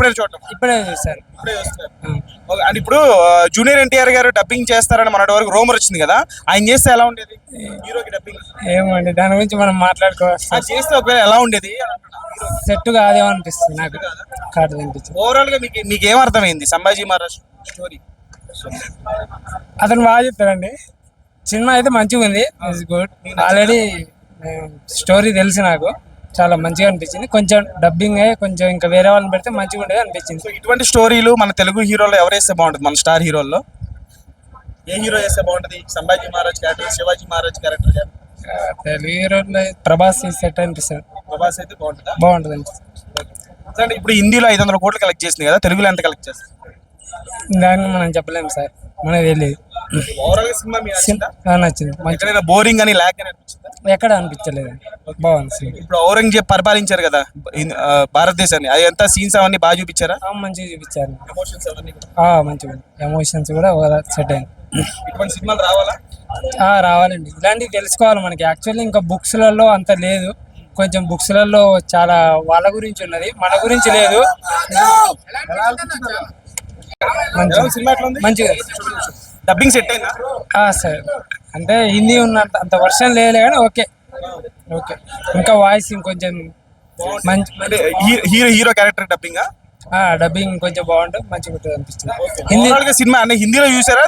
ఎప్పుడైనా చూడటం? ఇప్పుడే చూసాను. ఇప్పుడే చూస్తున్నారు. ఓకే. అండ్ ఇప్పుడు జూనియర్ ఎన్టీఆర్ గారు డబ్బింగ్ చేస్తారని మొన్నటి వరకు రూమర్ వచ్చింది కదా, ఆయన చేస్తే ఎలా ఉండేది హీరోకి డబ్బింగ్? ఏమండి దాని గురించి మనం మాట్లాడుకోవచ్చు. అది చేస్తే ఒకవేళ ఎలా ఉండేది అని అంటున్నా. హీరోకి సెట్ కాదేమో అనిపిస్తుంది నాకు. కాదు అనిపించింది. ఓవరాల్ గా మీకు ఏం అర్థమైంది సంభాజీ మహారాజ్ స్టోరీ? అతను బాగా చెప్తాడండి. సినిమా అయితే మంచిగా ఉంది. It's good. ఆల్రెడీ స్టోరీ తెలుసు నాకు. చాలా మంచిగా అనిపించింది. కొంచెం డబ్బింగ్ కొంచెం ఇంకా వేరే వాళ్ళని పెడితే మంచిగా ఉండేది అనిపించింది. సో ఇటువంటి స్టోరీలు మన తెలుగు హీరోలో ఎవరు వేస్తే బాగుంటుంది? మన స్టార్ హీరోల్లో ఏ హీరో వేస్తే బాగుంటుంది? సంభాజీ మహారాజ్ క్యారెక్టర్, శివాజీ మహారాజ్ క్యారెక్టర్ కానీ తెలుగు హీరోలో ప్రభాస్ సెట్ అనిపిస్తుంది. ప్రభాస్ అయితే బాగుంటుందా? బాగుంటుంది అనిపిస్తుంది. అంటే ఇప్పుడు హిందీలో 500 కోట్లు కలెక్ట్ చేసింది కదా, తెలుగులో ఎంత కలెక్ట్ చేస్తుంది? దాన్ని మనం చెప్పలేము సార్, మనకు తెలియదు. ఓవరాల్ గా సినిమా మీకు నచ్చిందా? నచ్చింది. మంచి ఎక్కడైనా బోరింగ్ అని లాగ్ అని అనిపించిందా? ఎక్కడ అనిపించలేదు. బాగుంది సినిమా. ఇప్పుడు ఔరంగజేబ్ పరిపాలించారు కదా భారతదేశాన్ని, అది ఎంత సీన్స్ అవన్నీ బాగా చూపించారా? మంచిగా చూపించారు. ఎమోషన్స్ అవన్నీ కూడా మంచిగా ఎమోషన్స్ కూడా సెట్ అయింది. ఇటువంటి సినిమాలు రావాలా? రావాలండి. ఇలాంటివి తెలుసుకోవాలి మనకి. యాక్చువల్లీ ఇంకా బుక్స్లలో అంత లేదు. కొంచెం బుక్స్లలో చాలా వాళ్ళ గురించి ఉన్నది, మన గురించి లేదు. మంచిగా డబ్బింగ్ సెట్ అయిందా? సార్ అంటే హిందీ ఉన్నంత అంత వర్షన్ లేదు కానీ ఓకే ఓకే. ఇంకా వాయిస్ ఇంకొంచెం మంచి హీరో క్యారెక్టర్ డబ్బింగ్ డబ్బింగ్ కొంచెం బాగుంటుంది, మంచిగా ఉంటుంది అనిపిస్తుంది. హిందీ సినిమా అనే హిందీలో చూసారా?